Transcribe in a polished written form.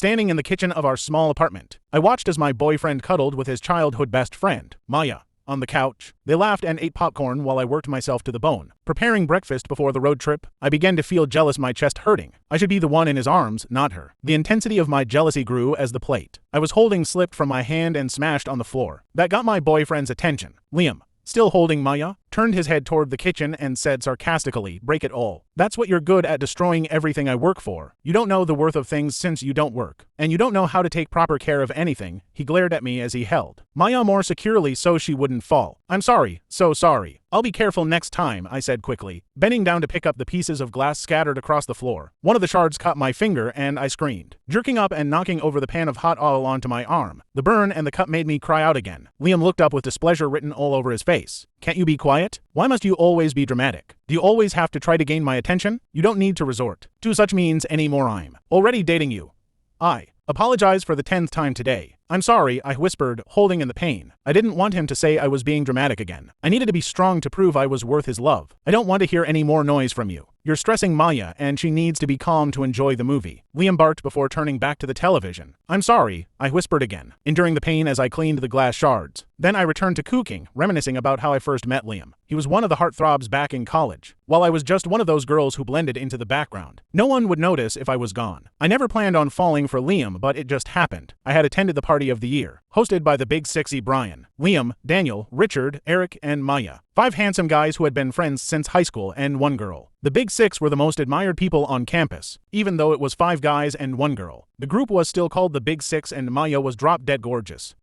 standing in the kitchen of our small apartment. I watched as my boyfriend cuddled with his childhood best friend, Maya, on the couch. They laughed and ate popcorn while I worked myself to the bone. Preparing breakfast before the road trip, I began to feel jealous, my chest hurting. I should be the one in his arms, not her. The intensity of my jealousy grew as the plate I was holding slipped from my hand and smashed on the floor. That got my boyfriend's attention. Liam, still holding Maya, turned his head toward the kitchen and said sarcastically, "Break it all. That's what you're good at, destroying everything I work for. You don't know the worth of things since you don't work. And you don't know how to take proper care of anything." He glared at me as he held Maya more securely so she wouldn't fall. "I'm sorry, so sorry. I'll be careful next time," I said quickly, bending down to pick up the pieces of glass scattered across the floor. One of the shards caught my finger and I screamed, jerking up and knocking over the pan of hot oil onto my arm. The burn and the cut made me cry out again. Liam looked up with displeasure written all over his face. "Can't you be quiet? Why must you always be dramatic? Do you always have to try to gain my attention? You don't need to resort to such means anymore. I'm already dating you." I apologized for the 10th time today. "I'm sorry," I whispered, holding in the pain. I didn't want him to say I was being dramatic again. I needed to be strong to prove I was worth his love. "I don't want to hear any more noise from you. You're stressing Maya and she needs to be calm to enjoy the movie," Liam barked before turning back to the television. "I'm sorry," I whispered again, enduring the pain as I cleaned the glass shards. Then I returned to cooking, reminiscing about how I first met Liam. He was one of the heartthrobs back in college, while I was just one of those girls who blended into the background. No one would notice if I was gone. I never planned on falling for Liam, but it just happened. I had attended the party of the year, hosted by the big sexy Brian, Liam, Daniel, Richard, Eric, and Maya. 5 handsome guys who had been friends since high school and 1 girl. The big 6 were the most admired people on campus, even though it was 5 guys and 1 girl. The group was still called the Big Six and Maya was drop dead gorgeous.